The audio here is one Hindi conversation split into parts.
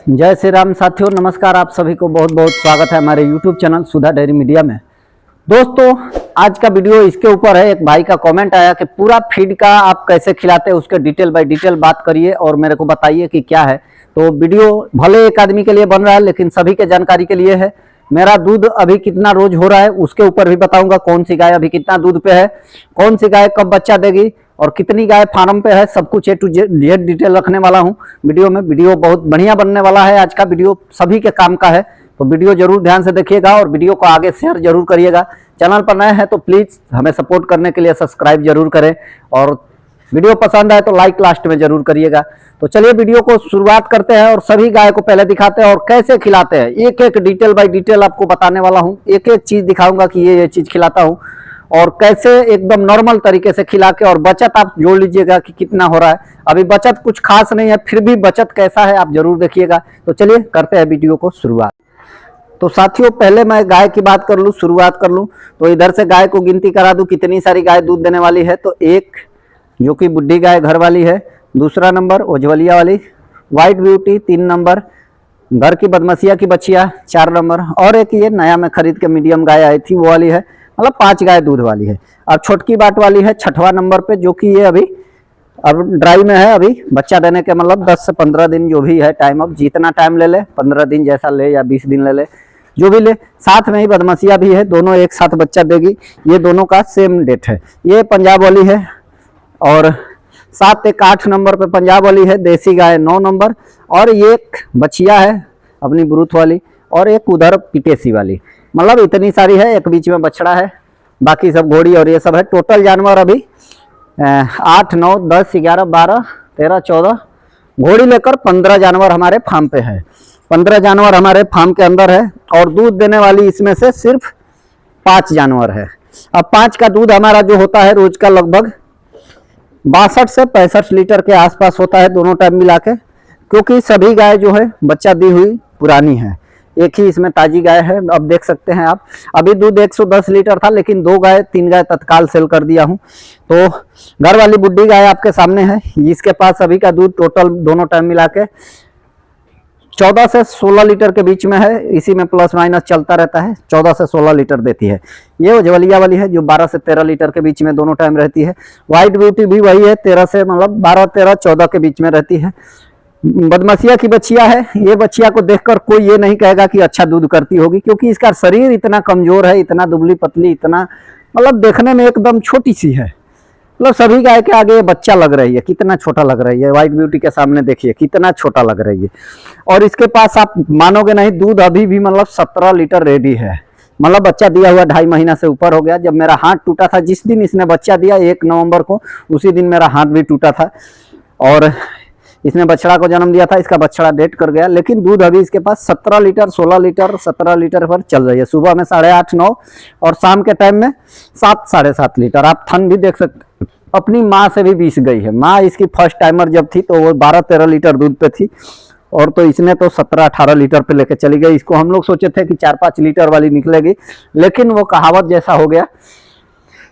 जय श्री राम साथियों, नमस्कार। आप सभी को बहुत बहुत स्वागत है हमारे YouTube चैनल सुधा डेयरी मीडिया में। दोस्तों, आज का वीडियो इसके ऊपर है। एक भाई का कमेंट आया कि पूरा फीड का आप कैसे खिलाते हैं, उसके डिटेल बाय डिटेल बात करिए और मेरे को बताइए कि क्या है। तो वीडियो भले एक आदमी के लिए बन रहा है, लेकिन सभी के जानकारी के लिए है। मेरा दूध अभी कितना रोज हो रहा है उसके ऊपर भी बताऊंगा। कौन सी गाय अभी कितना दूध पे है, कौन सी गाय कब बच्चा देगी और कितनी गाय फार्म पे है, सब कुछ ए टू जेड डिटेल रखने वाला हूं वीडियो में। वीडियो बहुत बढ़िया बनने वाला है। आज का वीडियो सभी के काम का है, तो वीडियो जरूर ध्यान से देखिएगा और वीडियो को आगे शेयर जरूर करिएगा। चैनल पर नए हैं तो प्लीज हमें सपोर्ट करने के लिए सब्सक्राइब जरूर करें और वीडियो पसंद आए तो लाइक लास्ट में जरूर करिएगा। तो चलिए वीडियो को शुरुआत करते हैं और सभी गाय को पहले दिखाते हैं और कैसे खिलाते हैं। एक एक डिटेल बाय डिटेल आपको बताने वाला हूं। एक एक चीज दिखाऊंगा कि ये चीज खिलाता हूं और कैसे एकदम नॉर्मल तरीके से खिला के। और बचत आप जोड़ लीजिएगा कि कितना हो रहा है। अभी बचत कुछ खास नहीं है, फिर भी बचत कैसा है आप जरूर देखिएगा। तो चलिए करते हैं वीडियो को शुरुआत। तो साथियों, पहले मैं गाय की बात कर लूं, शुरुआत कर लूं। तो इधर से गाय को गिनती करा दूं कितनी सारी गाय दूध देने वाली है। तो एक जो कि बुढ़ी गाय घर वाली है, दूसरा नंबर उज्ज्वलिया वाली, व्हाइट ब्यूटी 3 नंबर, घर की बदमसिया की बच्चिया 4 नंबर, और एक ये नया में खरीद के मीडियम गाय आई थी वो वाली है। मतलब 5 गाय दूध वाली है। अब छोटकी बाट वाली है 6वां नंबर पे, जो कि ये अभी अब ड्राई में है। अभी बच्चा देने के मतलब 10 से 15 दिन जो भी है टाइम, अब जितना टाइम ले ले, 15 दिन जैसा ले या 20 दिन ले ले, जो भी ले। साथ में ही बदमसिया भी है, दोनों एक साथ बच्चा देगी। ये दोनों का सेम डेट है। ये पंजाब वाली है और 7 एक 8 नंबर पे पंजाब वाली है। देसी गाय 9 नंबर, और ये एक बछिया है अपनी ब्रूथ वाली, और एक उधर पिटेसी वाली। मतलब इतनी सारी है। एक बीच में बछड़ा है, बाकी सब घोड़ी और ये सब है। टोटल जानवर अभी 8 9 10 11 12 13 14 घोड़ी लेकर 15 जानवर हमारे फार्म पे है। 15 जानवर हमारे फार्म के अंदर है और दूध देने वाली इसमें से सिर्फ 5 जानवर है। अब 5 का दूध हमारा जो होता है रोज का लगभग 62 से 65 लीटर के आसपास होता है, दोनों टाइम मिला के। क्योंकि सभी गाय जो है बच्चा दी हुई पुरानी है, एक ही इसमें ताजी गाय है। अब देख सकते हैं आप, अभी दूध 110 लीटर था, लेकिन 2 गाय 3 गाय तत्काल सेल कर दिया हूं। तो घर वाली बुड्ढी गाय आपके सामने है। इसके पास अभी का दूध टोटल दोनों टाइम मिला के 14 से 16 लीटर के बीच में है। इसी में प्लस माइनस चलता रहता है। 14 से 16 लीटर देती है। ये उज्ज्वलिया वाली है जो 12 से 13 लीटर के बीच में दोनों टाइम रहती है। व्हाइट ब्यूटी भी वही है, 13 से मतलब 12 13 14 के बीच में रहती है। बदमसिया की बच्चिया है। ये बच्चिया को देखकर कोई ये नहीं कहेगा कि अच्छा दूध करती होगी, क्योंकि इसका शरीर इतना कमजोर है, इतना दुबली पतली, इतना मतलब देखने में एकदम छोटी सी है। मतलब सभी गाय के आगे ये बच्चा लग रही है, कितना छोटा लग रही है। व्हाइट ब्यूटी के सामने देखिए कितना छोटा लग रही है। और इसके पास आप मानोगे नहीं, दूध अभी भी मतलब 17 लीटर रेडी है। मतलब बच्चा दिया हुआ 2.5 महीना से ऊपर हो गया। जब मेरा हाथ टूटा था, जिस दिन इसने बच्चा दिया 1 नवंबर को, उसी दिन मेरा हाथ भी टूटा था और इसने बछड़ा को जन्म दिया था। इसका बछड़ा डेट कर गया, लेकिन दूध अभी इसके पास 17 लीटर 16 लीटर 17 लीटर पर चल रही है। सुबह में 8.5 9 और शाम के टाइम में 7 7.5 लीटर। आप थन भी देख सकते, अपनी माँ से भी 20 गई है। माँ इसकी फर्स्ट टाइमर जब थी तो वो 12 13 लीटर दूध पे थी, और तो इसने तो 17 18 लीटर पे लेके चली गई। इसको हम लोग सोचे थे कि 4-5 लीटर वाली निकलेगी, लेकिन वो कहावत जैसा हो गया।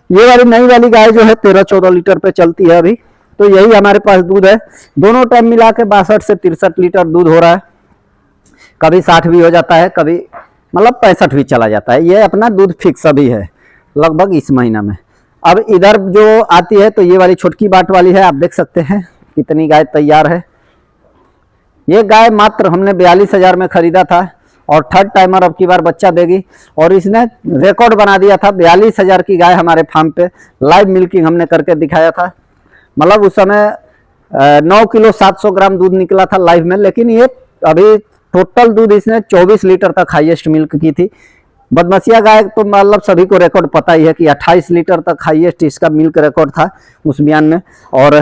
ये वाली नई वाली गाय जो है 13 14 लीटर पे चलती है अभी। तो यही हमारे पास दूध है। दोनों टाइम मिला के 62 से 63 लीटर दूध हो रहा है। कभी 60 भी हो जाता है, कभी मतलब 65 भी चला जाता है। ये अपना दूध फिक्स अभी है लगभग इस महीना में। अब इधर जो आती है तो ये वाली छोटकी बाट वाली है। आप देख सकते हैं कितनी गाय तैयार है। ये गाय मात्र हमने 42,000 में खरीदा था और 3rd टाइमर अब की बार बच्चा देगी। और इसने रिकॉर्ड बना दिया था। 42,000 की गाय हमारे फार्म पे लाइव मिल्किंग हमने करके दिखाया था। मतलब उस समय 9 किलो 700 ग्राम दूध निकला था लाइव में। लेकिन ये अभी टोटल दूध इसने 24 लीटर तक हाईएस्ट मिल्क की थी। बदमसिया गाय तो मतलब सभी को रिकॉर्ड पता ही है कि 28 लीटर तक हाईएस्ट इसका मिल्क रिकॉर्ड था उस बयान में। और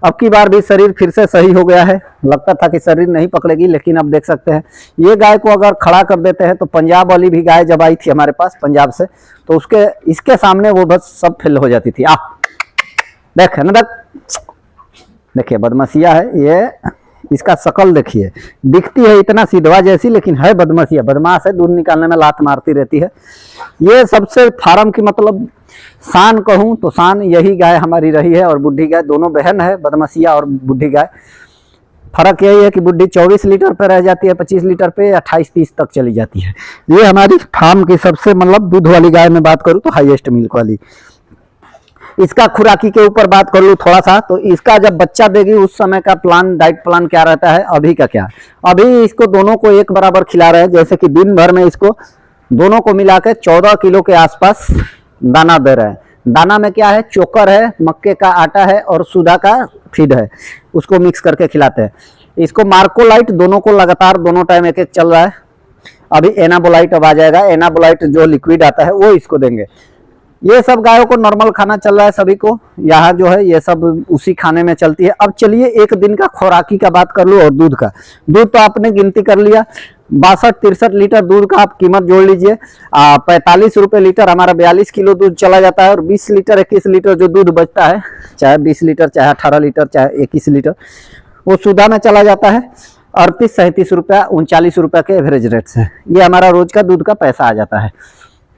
अब की बार भी शरीर फिर से सही हो गया है। लगता था कि शरीर नहीं पकड़ेगी, लेकिन अब देख सकते हैं ये गाय को अगर खड़ा कर देते हैं तो पंजाब वाली भी गाय जब आई थी हमारे पास पंजाब से, तो उसके इसके सामने वो बस सब फेल हो जाती थी। देख ना, देखिए बदमसिया है ये। इसका शकल देखिए, दिखती है इतना सिधवा जैसी, लेकिन है बदमसिया, बदमाश है, दूध निकालने में लात मारती रहती है। ये सबसे फार्म की मतलब शान कहूँ तो शान यही गाय हमारी रही है। और बुढ़ी गाय, दोनों बहन है, बदमसिया और बुढ़ी गाय। फर्क यही है कि बुड्ढी 24 लीटर पे रह जाती है, 25 लीटर पे 28-30 तक चली जाती है। ये हमारी फार्म की सबसे मतलब दूध वाली गाय में बात करूँ तो हाईएस्ट मिल्क वाली। इसका खुराकी के ऊपर बात कर लूँ थोड़ा सा, तो इसका जब बच्चा देगी उस समय का प्लान, डाइट प्लान क्या रहता है, अभी का क्या। अभी इसको दोनों को एक बराबर खिला रहे हैं, जैसे कि दिन भर में इसको दोनों को मिला के 14 किलो के आसपास दाना दे रहे हैं। दाना में क्या है, चोकर है, मक्के का आटा है और सुधा का फीड है, उसको मिक्स करके खिलाते हैं। इसको मार्कोलाइट दोनों को लगातार दोनों टाइम एक एक चल रहा है। अभी एनाबोलाइट अब आ जाएगा, एनाबोलाइट जो लिक्विड आता है वो इसको देंगे। ये सब गायों को नॉर्मल खाना चल रहा है सभी को, यहाँ जो है ये सब उसी खाने में चलती है। अब चलिए एक दिन का खुराकी का बात कर लूँ और दूध का। दूध तो आपने गिनती कर लिया, 62-63 लीटर दूध का आप कीमत जोड़ लीजिए। 45 रुपये लीटर हमारा 42 किलो दूध चला जाता है। और 20 लीटर 21 लीटर जो दूध बचता है, चाहे 20 लीटर चाहे 18 लीटर चाहे 21 लीटर, वो सुधा में चला जाता है। 38-37 रुपया 39 रुपया के एवरेज रेट से ये हमारा रोज का दूध का पैसा आ जाता है।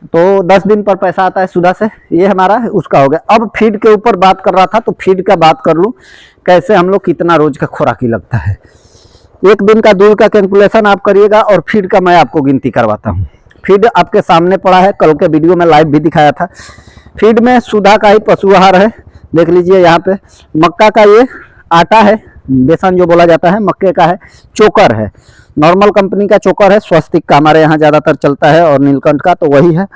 तो 10 दिन पर पैसा आता है सुधा से, ये हमारा उसका हो गया। अब फीड के ऊपर बात कर रहा था, तो फीड का बात कर लूँ, कैसे हम लोग कितना रोज का खुराकी लगता है। एक दिन का दूध का कैलकुलेशन आप करिएगा और फीड का मैं आपको गिनती करवाता हूँ। फीड आपके सामने पड़ा है, कल के वीडियो में लाइव भी दिखाया था। फीड में सुधा का ही पशु आहार है, देख लीजिए यहाँ पे। मक्का का ये आटा है, बेसन जो बोला जाता है, मक्के का है, चोकर है, नॉर्मल कंपनी का चोकर है, स्वस्तिक का हमारे यहाँ ज़्यादातर चलता है, और नीलकंठ का तो वही है।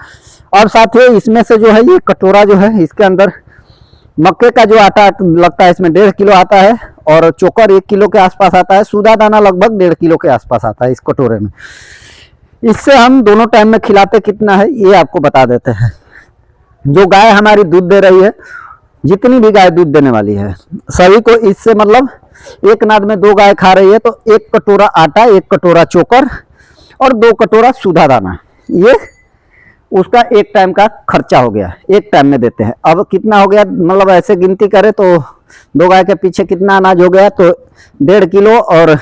और साथ ही इसमें से जो है ये कटोरा जो है, इसके अंदर मक्के का जो आटा लगता है इसमें 1.5 किलो आता है, और चोकर 1 किलो के आसपास आता है। सूधा दाना लगभग 1.5 किलो के आसपास आता है इस कटोरे में। इससे हम दोनों टाइम में खिलाते कितना है ये आपको बता देते हैं। जो गाय हमारी दूध दे रही है, जितनी भी गाय दूध देने वाली है, सभी को इससे मतलब एक नाद में 2 गाय खा रही है तो 1 कटोरा आटा, 1 कटोरा चोकर और 2 कटोरा सूधा दाना, ये उसका एक टाइम का खर्चा हो गया, एक टाइम में देते हैं। अब कितना हो गया, मतलब ऐसे गिनती करें तो 2 गाय के पीछे कितना अनाज हो गया, तो 1.5 किलो और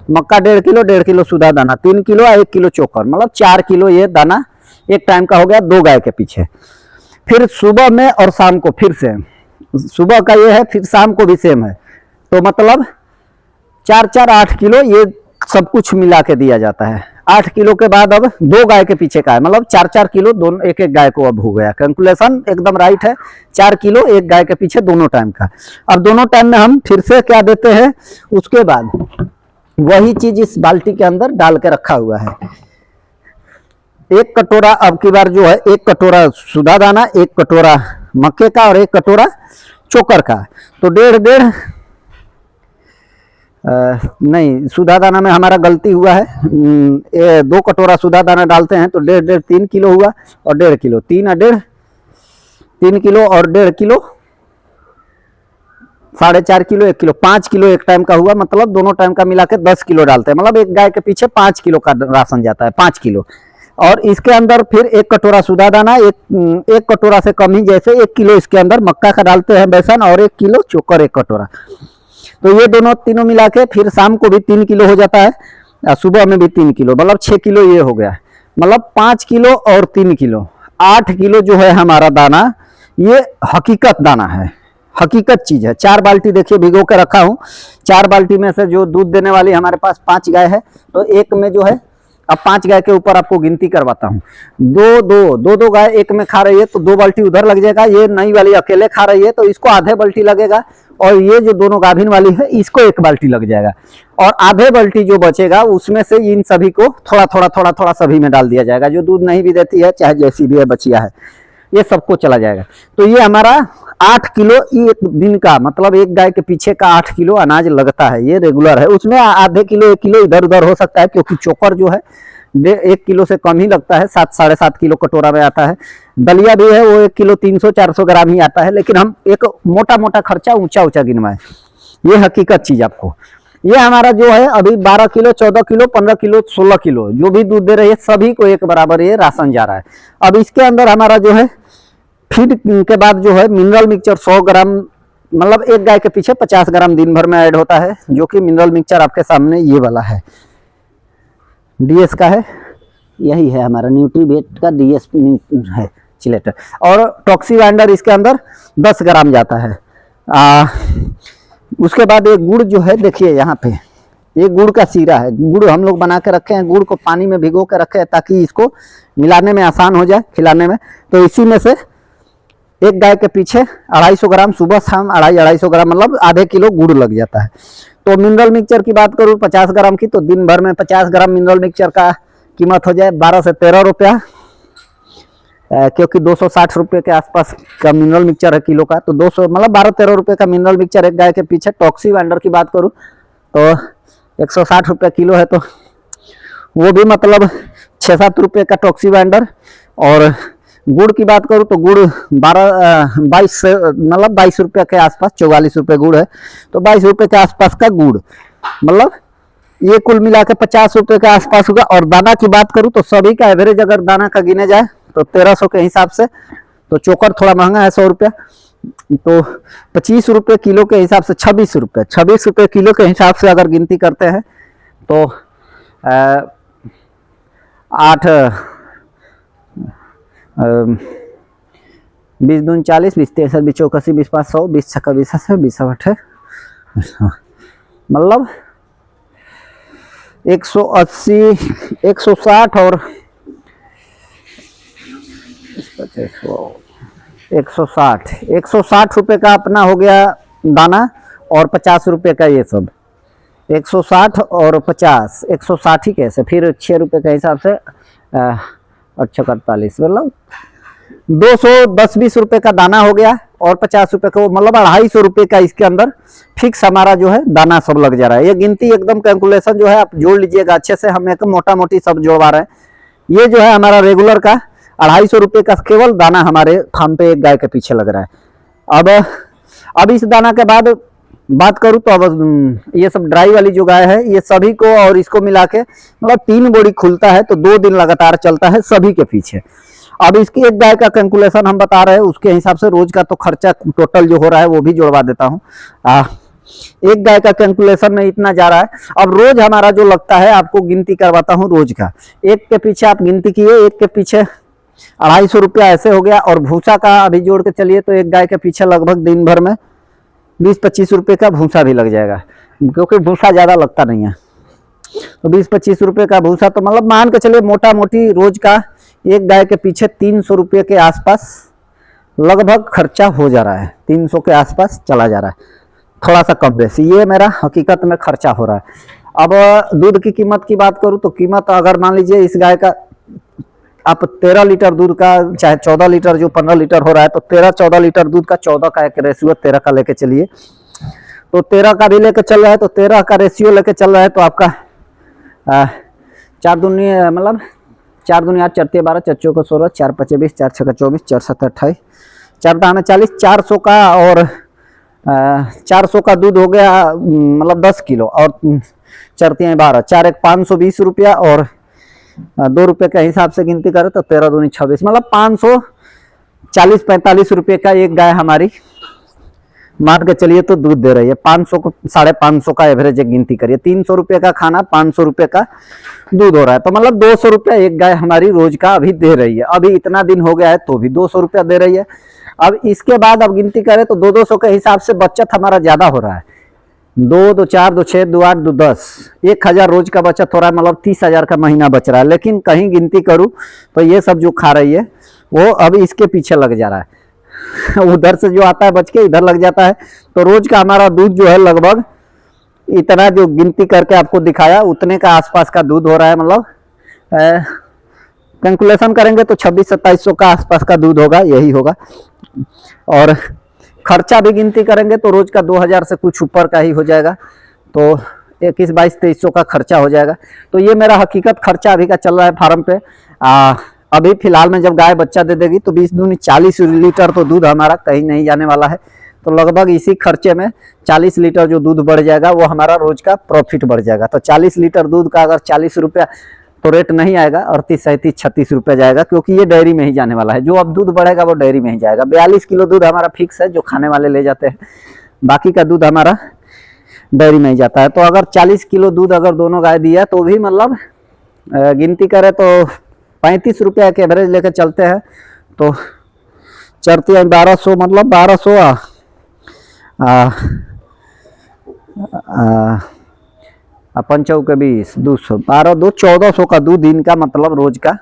मक्का 1.5 किलो, 1.5 किलो सूधा दाना, 3 किलो और 1 किलो चोकर, मतलब 4 किलो ये दाना एक टाइम का हो गया 2 गाय के पीछे। फिर सुबह में और शाम को फिर से, सुबह का ये है, फिर शाम को भी सेम है, तो मतलब 4-4 8 किलो ये सब कुछ मिला के दिया जाता है। 8 किलो के बाद अब 2 गाय के पीछे का है, मतलब 4-4 किलो दोनों एक एक गाय को अब हो गया। कैलकुलेशन एकदम राइट है, 4 किलो एक गाय के पीछे दोनों टाइम का। अब दोनों टाइम में हम फिर से क्या देते हैं, उसके बाद वही चीज इस बाल्टी के अंदर डाल के रखा हुआ है। 1 कटोरा अब की बार जो है, 1 कटोरा सूधा दाना, 1 कटोरा मक्के का और 1 कटोरा चोकर का, तो 1.5 नहीं, सूधा दाना में हमारा गलती हुआ है, 2 कटोरा सूधा दाना डालते हैं तो 1.5 3 किलो हुआ, और 1.5 किलो 3 और 1.5 3 किलो और 1.5 किलो 4.5 किलो 1 किलो 5 किलो एक टाइम का हुआ, मतलब दोनों टाइम का मिला के 10 किलो डालते हैं, मतलब एक गाय के पीछे 5 किलो का राशन जाता है, 5 किलो। और इसके अंदर फिर 1 कटोरा सूधा दाना, एक कटोरा से कम ही, जैसे 1 किलो इसके अंदर मक्का का डालते हैं बेसन, और 1 किलो चोकर 1 कटोरा, तो ये दोनों तीनों मिला के फिर शाम को भी 3 किलो हो जाता है, सुबह में भी 3 किलो, मतलब 6 किलो ये हो गया, मतलब 5 किलो और 3 किलो 8 किलो जो है हमारा दाना, ये हकीकत दाना है, हकीकत चीज है। 4 बाल्टी देखिए भिगो के रखा हूँ, 4 बाल्टी में से जो दूध देने वाली हमारे पास 5 गाय है, तो एक में जो है, अब 5 गाय के ऊपर आपको गिनती करवाता हूँ, दो गाय एक में खा रही है तो 2 बाल्टी उधर लग जाएगा। ये नई वाली अकेले खा रही है तो इसको आधे बाल्टी लगेगा, और ये जो दोनों गाभिन वाली है इसको 1 बाल्टी लग जाएगा, और आधे बाल्टी जो बचेगा उसमें से इन सभी को थोड़ा सभी में डाल दिया जाएगा। जो दूध नहीं भी देती है, चाहे जैसी भी है, बचिया है, ये सबको चला जाएगा। तो ये हमारा 8 किलो एक दिन का, मतलब एक गाय के पीछे का 8 किलो अनाज लगता है, ये रेगुलर है। उसमें आधे किलो 1 किलो इधर उधर हो सकता है, क्योंकि चोकर जो है 1 किलो से कम ही लगता है, 7-7.5 किलो कटोरा में आता है। दलिया भी है, वो 1 किलो 300-400 ग्राम ही आता है, लेकिन हम एक मोटा मोटा खर्चा ऊंचा गिनवाए, ये हकीकत चीज आपको। ये हमारा जो है अभी 12 किलो 14 किलो 15 किलो 16 किलो जो भी दूध दे रही है, सभी को एक बराबर ये राशन जा रहा है। अब इसके अंदर हमारा जो है फीड के बाद जो है मिनरल मिक्सचर 100 ग्राम, मतलब एक गाय के पीछे 50 ग्राम दिन भर में ऐड होता है, जो कि मिनरल मिक्सचर आपके सामने ये वाला है, डीएस का है, यही है हमारा न्यूट्रीवेट का डीएस है चिलेटर। और टॉक्सीवाइंडर इसके अंदर 10 ग्राम जाता है। उसके बाद एक गुड़ जो है, देखिए यहाँ पे ये गुड़ का सीरा है, गुड़ हम लोग बना के रखे हैं, गुड़ को पानी में भिगो के रखे हैं ताकि इसको मिलाने में आसान हो जाए, खिलाने में। तो इसी में से एक गाय के पीछे 250 ग्राम, सुबह शाम 250 ग्राम, मतलब आधे किलो गुड़ लग जाता है। तो मिनरल मिक्सचर की बात करूँ 50 ग्राम की, तो दिन भर में 50 ग्राम मिनरल मिक्सचर का कीमत हो जाए 12 से 13 रुपया, क्योंकि 260 रुपये के आसपास का मिनरल मिक्सचर है किलो का। तो 200 मतलब 12-13 रुपये का मिनरल मिक्सचर एक गाय के पीछे। टॉक्सी वाइंडर की बात करूँ तो 160 रुपये किलो है, तो वो भी मतलब 6-7 रुपये का टॉक्सी वाइंडर। और गुड़ की बात करूँ तो गुड़ 22 मतलब 22 रुपये के आसपास, 44 रुपये गुड़ है, तो 22 रुपये के आसपास का गुड़, मतलब ये कुल मिला के 50 रुपये के आसपास होगा। और दाना की बात करूँ तो सभी का एवरेज अगर दाना का गिने जाए तो 1300 के हिसाब से, तो चोकर थोड़ा महंगा है 100 रुपया, तो 25 रुपये किलो के हिसाब से 26 रुपये किलो के हिसाब से अगर गिनती करते हैं तो 8 20 दूनी 40, 20 63, 20 84, 20 5 100, 20 छक्का 20 80, 20 8 मतलब 180, 160 और 160 रुपये का अपना हो गया दाना, और 50 रुपये का ये सब। 160 और 50, 160 ही कैसे, फिर 6 रुपये के हिसाब से 48, मतलब 210-20 रुपये का दाना हो गया, और 50 रुपये का, मतलब 250 रुपये का इसके अंदर फिक्स हमारा जो है दाना सब लग जा रहा है। ये गिनती एकदम कैलकुलेशन जो है आप जोड़ लीजिएगा अच्छे से, हम एक मोटा मोटी सब जोड़वा रहे हैं। ये जो है हमारा रेगुलर का 250 रुपये का केवल दाना हमारे फार्म पे एक गाय के पीछे लग रहा है। अब इस दाना के बाद बात करूँ तो अब ये सब ड्राई वाली जो गाय है, ये सभी को और इसको मिला के मतलब 3 बोरी खुलता है, तो 2 दिन लगातार चलता है सभी के पीछे। अब इसकी एक गाय का कैलकुलेशन हम बता रहे हैं, उसके हिसाब से रोज का तो खर्चा टोटल जो हो रहा है वो भी जोड़वा देता हूँ। एक गाय का कैलकुलेशन में इतना जा रहा है। अब रोज हमारा जो लगता है, आपको गिनती करवाता हूँ रोज का। एक के पीछे आप गिनती किए, एक के पीछे 250 रुपया ऐसे हो गया। और भूसा का अभी जोड़ के चलिए तो एक गाय के पीछे लगभग दिन भर में 20-25 रुपये का भूसा भी लग जाएगा, क्योंकि भूसा ज्यादा लगता नहीं है। तो 20-25 रुपये का भूसा, तो मतलब मान के चलिए मोटा मोटी रोज का एक गाय के पीछे 300 रुपये के आसपास लगभग खर्चा हो जा रहा है, 300 के आसपास चला जा रहा है, थोड़ा सा कम बेसी, ये मेरा हकीकत में खर्चा हो रहा है। अब दूध की कीमत की बात करूं तो कीमत अगर मान लीजिए इस गाय का आप 13 लीटर दूध का, चाहे 14 लीटर जो 15 लीटर हो रहा है, तो 13-14 लीटर दूध का 14 का एक रेशियो 13 का लेके चलिए, तो 13 का भी लेके चल रहा है, तो 13 का रेशियो लेके चल रहा है, तो आपका 4 दूनी मतलब 4 दूनी 8, 4 12, 4 चौका 16, 4 5 20, 4 6 24, 4 7 28, 4 दाना 40, 400 का, और 400 का दूध हो गया मतलब 10 किलो, और 4 3 12, 4 1 520 रुपया, और 2 रुपये के हिसाब से गिनती करें तो 13 दूनी 26, मतलब 540-45 रुपये का एक गाय हमारी मान के चलिए तो दूध दे रही है। 500 को 550 का एवरेज एक गिनती करिए, 300 रुपये का खाना, 500 रुपये का दूध हो रहा है, तो मतलब 200 रुपया एक गाय हमारी रोज का अभी दे रही है। अभी इतना दिन हो गया है तो भी 200 रुपया दे रही है। अब इसके बाद अब गिनती करें तो 200 के हिसाब से बचत हमारा ज्यादा हो रहा है। 2 2 4 2 6 2 8 2 10, 1000 रोज का बचत हो रहा है, मतलब 30,000 का महीना बच रहा है। लेकिन कहीं गिनती करूं तो ये सब जो खा रही है वो अब इसके पीछे लग जा रहा है, उधर से जो आता है बच के इधर लग जाता है। तो रोज का हमारा दूध जो है लगभग इतना, जो गिनती करके आपको दिखाया उतने का आसपास का दूध हो रहा है, मतलब कैलकुलेशन करेंगे तो 2600-2700 का आसपास का दूध होगा, यही होगा। और खर्चा भी गिनती करेंगे तो रोज का 2000 से कुछ ऊपर का ही हो जाएगा, तो 21-22-2300 का खर्चा हो जाएगा। तो ये मेरा हकीकत खर्चा अभी का चल रहा है फार्म पे। अभी फिलहाल में जब गाय बच्चा दे देगी तो 20 दूनी 40 लीटर तो दूध हमारा कहीं नहीं जाने वाला है, तो लगभग इसी खर्चे में 40 लीटर जो दूध बढ़ जाएगा वो हमारा रोज का प्रॉफिट बढ़ जाएगा। तो 40 लीटर दूध का अगर 40 रुपया तो रेट नहीं आएगा, 38-37-36 रुपया जाएगा, क्योंकि ये डेयरी में ही जाने वाला है। जो अब दूध बढ़ेगा वो डेयरी में ही जाएगा। 42 किलो दूध हमारा फिक्स है जो खाने वाले ले जाते हैं, बाकी का दूध हमारा डेयरी में ही जाता है। तो अगर 40 किलो दूध अगर दोनों गाय दिया तो भी मतलब गिनती करें तो 35 रुपया के एवरेज लेकर चलते हैं, तो 1200 मतलब 1200 अपन चौके 20, 200, 12, 2, 1400 का दूध इनका मतलब रोज का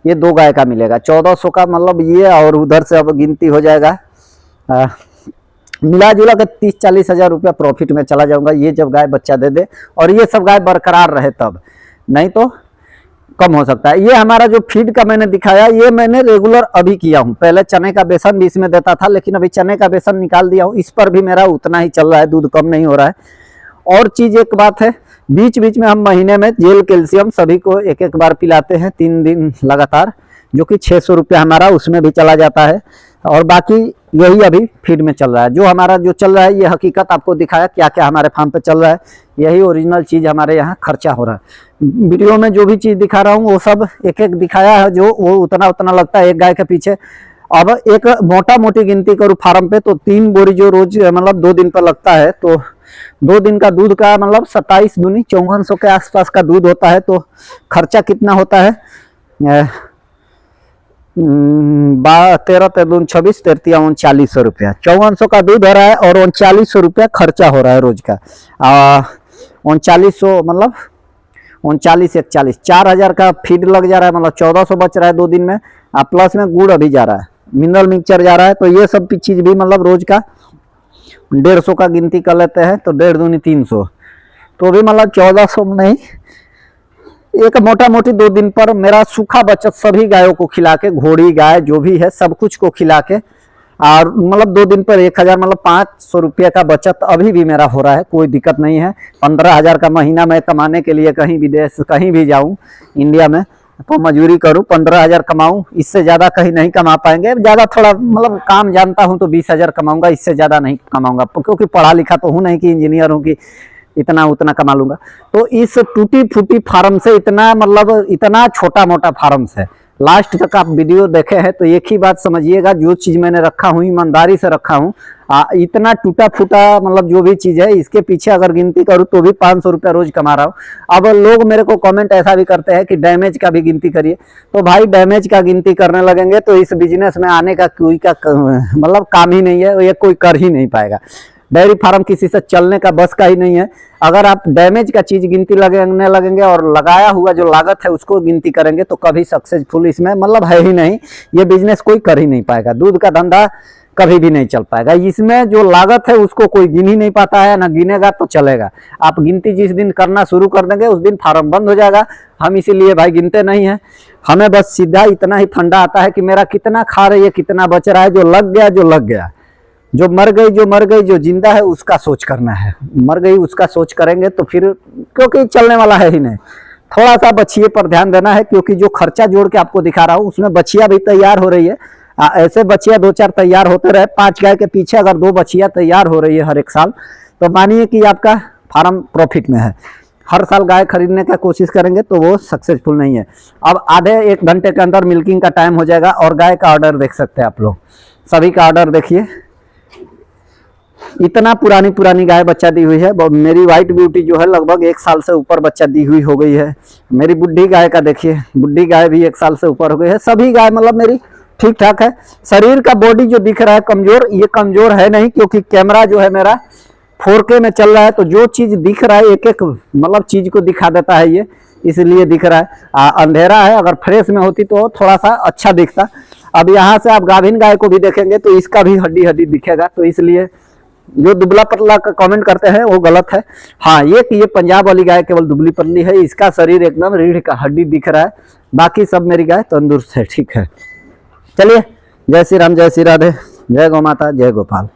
ये 2 गाय का मिलेगा। 1400 का मतलब ये, और उधर से अब गिनती हो जाएगा, मिला जुला के 30-40 हजार रुपया प्रॉफिट में चला जाऊंगा, ये जब गाय बच्चा दे दे और ये सब गाय बरकरार रहे तब, नहीं तो कम हो सकता है। ये हमारा जो फीड का मैंने दिखाया, ये मैंने रेगुलर अभी किया हूँ। पहले चने का बेसन भी इसमें देता था, लेकिन अभी चने का बेसन निकाल दिया हूँ। इस पर भी मेरा उतना ही चल रहा है, दूध कम नहीं हो रहा है। और चीज एक बात है, बीच बीच में हम महीने में जेल कैल्शियम सभी को एक एक बार पिलाते हैं 3 दिन लगातार, जो कि 600 रुपया हमारा उसमें भी चला जाता है। और बाकी यही अभी फीड में चल रहा है। जो हमारा जो चल रहा है, ये हकीकत आपको दिखाया क्या क्या हमारे फार्म पे चल रहा है, यही ओरिजिनल चीज हमारे यहाँ खर्चा हो रहा है। वीडियो में जो भी चीज दिखा रहा हूँ वो सब एक एक दिखाया है, जो वो उतना उतना लगता है एक गाय के पीछे। अब एक मोटा मोटी गिनती करूँ फार्म पे तो 3 बोरी जो रोज मतलब 2 दिन पर लगता है, तो 2 दिन का दूध का मतलब 27 दूनी 5400 के आसपास का दूध होता है। तो खर्चा कितना होता है, 13 दून 26, 33 3900 रुपया। 5400 का दूध हो रहा है और 3900 रुपया खर्चा हो रहा है रोज का। 3900 मतलब 39 41 4000 का फीड लग जा रहा है, मतलब 1400 बच रहा है 2 दिन में। प्लस में गुड़ अभी जा रहा है, मिनरल मिक्सचर जा रहा है, तो ये सब चीज भी मतलब रोज का 150 का गिनती कर लेते हैं तो 1.5 दूनी 300, तो भी मतलब 1400 में नहीं, एक मोटा मोटी 2 दिन पर मेरा सूखा बचत सभी गायों को खिला के, घोड़ी गाय जो भी है सब कुछ को खिला के, और मतलब 2 दिन पर 1000 मतलब 500 रुपये का बचत अभी भी मेरा हो रहा है, कोई दिक्कत नहीं है। 15,000 का महीना मैं कमाने के लिए कहीं विदेश कहीं भी जाऊं इंडिया में तो मजदूरी करूं, 15,000 कमाऊं, इससे ज्यादा कहीं नहीं कमा पाएंगे। ज्यादा थोड़ा मतलब काम जानता हूं तो 20,000 कमाऊंगा, इससे ज्यादा नहीं कमाऊंगा, क्योंकि पढ़ा लिखा तो हूं नहीं कि इंजीनियर हूं कि इतना उतना कमा लूंगा। तो इस टूटी फूटी फार्म से इतना मतलब इतना छोटा मोटा फार्म से लास्ट तक आप वीडियो देखे हैं तो एक ही बात समझिएगा, जो चीज मैंने रखा हूँ ईमानदारी से रखा हूँ। इतना टूटा फूटा मतलब जो भी चीज है इसके पीछे अगर गिनती करूँ तो भी 500 रुपया रोज कमा रहा हूँ। अब लोग मेरे को कमेंट ऐसा भी करते हैं कि डैमेज का भी गिनती करिए, तो भाई डैमेज का गिनती करने लगेंगे तो इस बिजनेस में आने का कोई का मतलब काम ही नहीं है, ये कोई कर ही नहीं पाएगा। डेयरी फार्म किसी से चलने का बस का ही नहीं है। अगर आप डैमेज का चीज गिनती लगने लगेंगे और लगाया हुआ जो लागत है उसको गिनती करेंगे तो कभी सक्सेसफुल इसमें मतलब है ही नहीं, ये बिजनेस कोई कर ही नहीं पाएगा। दूध का धंधा कभी भी नहीं चल पाएगा, इसमें जो लागत है उसको कोई गिन ही नहीं पाता है, ना गिनेगा तो चलेगा। आप गिनती जिस दिन करना शुरू कर देंगे उस दिन फार्म बंद हो जाएगा। हम इसीलिए भाई गिनते नहीं है, हमें बस सीधा इतना ही फंडा आता है कि मेरा कितना खा रही है, कितना बच रहा है, जो लग गया जो लग गया, जो मर गई, जो जिंदा है उसका सोच करना है। मर गई उसका सोच करेंगे तो फिर क्योंकि चलने वाला है ही नहीं। थोड़ा सा बछिए पर ध्यान देना है, क्योंकि जो खर्चा जोड़ के आपको दिखा रहा हूँ उसमें बछिया भी तैयार हो रही है। ऐसे बछिया 2-4 तैयार होते रहे, 5 गाय के पीछे अगर 2 बछिया तैयार हो रही है हर एक साल, तो मानिए कि आपका फार्म प्रॉफिट में है। हर साल गाय खरीदने का कोशिश करेंगे तो वो सक्सेसफुल नहीं है। अब आधे 1 घंटे के अंदर मिल्किंग का टाइम हो जाएगा और गाय का ऑर्डर देख सकते हैं आप लोग, सभी का ऑर्डर देखिए। इतना पुरानी गाय बच्चा दी हुई है। मेरी व्हाइट ब्यूटी जो है लगभग 1 साल से ऊपर बच्चा दी हुई हो गई है। मेरी बुढ़ी गाय का देखिए, बुढ़ी गाय भी 1 साल से ऊपर हो गई है। सभी गाय मतलब मेरी ठीक ठाक है। शरीर का बॉडी जो दिख रहा है कमजोर, ये कमजोर है नहीं, क्योंकि कैमरा जो है मेरा 4K में चल रहा है, तो जो चीज दिख रहा है एक एक मतलब चीज को दिखा देता है, ये इसलिए दिख रहा है। अंधेरा है, अगर फ्रेश में होती तो थोड़ा सा अच्छा दिखता। अब यहाँ से आप गाभिन गाय को भी देखेंगे तो इसका भी हड्डी हड्डी दिखेगा, तो इसलिए जो दुबला पतला का कमेंट करते हैं वो गलत है। हाँ, ये पंजाब वाली गाय केवल दुबली पतली है, इसका शरीर एकदम रीढ़ का हड्डी दिख रहा है, बाकी सब मेरी गाय तंदुरुस्त है, ठीक है। चलिए, जय श्री राम, जय श्री राधे, जय गौ माता, जय गोपाल।